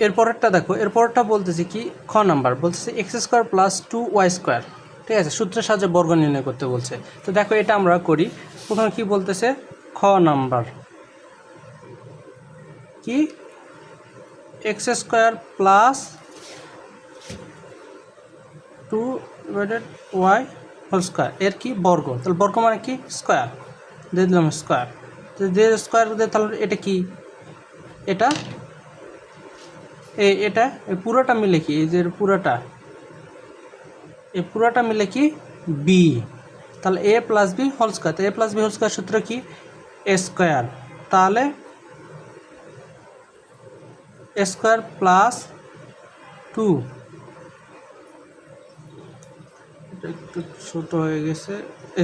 এরপরেরটা দেখো, এরপরেরটা বলতেছি কি, খ নাম্বার বলতেছে x square plus 2y square, ঠিক আছে, সূত্রের সাহায্যে বর্গ নির্ণয় করতে বলছে। তো দেখো এটা আমরা করি। প্রথমে কি বলতেছে, খ নাম্বার কি, X square plus 2y whole square এর কি বর্গ, তাহলে বর্গ মানে কি স্কোয়ার, দিয়ে দিলাম স্কোয়ার। তো দিয়ে স্কোয়ার দিয়ে তাহলে এটা কি, এটা এটা পুরোটা মিলে কি, এই যে পুরোটা মিলে কি বি, তাহলে এ প্লাস বি হোল স্কোয়ার। তো এ প্লাস বি হোল স্কোয়ার সূত্র কি, এ স্কোয়ার, তাহলে এ স্কোয়ার প্লাস 2, এটা একটু ছোটো হয়ে গেছে,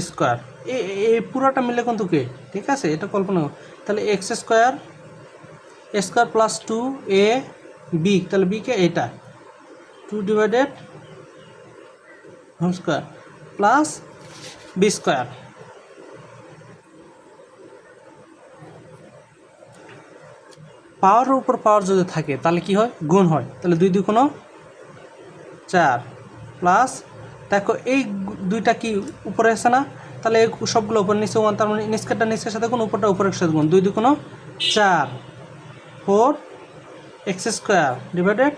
স্কোয়ার এই পুরোটা মিলে কিন্তু কে, ঠিক আছে, এটা কল্পনা করো। তাহলে X square plus 2 A B, তাহলে বি কে এটা 2 divided whole square plus B square. পাওয়ারের উপর পাওয়ার যদি থাকে তাহলে কি হয়, গুণ হয়, তাহলে 2 2 4 প্লাস, দেখো এই দুইটা কি উপরে আছে না, তাহলে এই সবগুলো উপর নিচে 1, তার মানে নিচকেরটা নিচের সাথে গুণ, উপরটা উপরের সাথে গুণ, 2 2 4 4 X square divided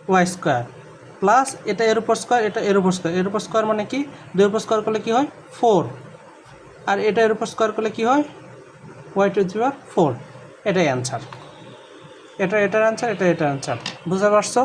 Y square plus এটা এর উপর স্কোয়ার, এটা এর উপর স্কোয়ার, এর উপর স্কোয়ার মানে কি 2 এর উপর স্কোয়ার করলে কি হয় 4, আর এটা এর উপর স্কোয়ার করলে কি হয় y টু দি পাওয়ার 4। এটাই অ্যান্সার, এটার অ্যান্সার, এটার অ্যান্সার। বুঝতে পারছো?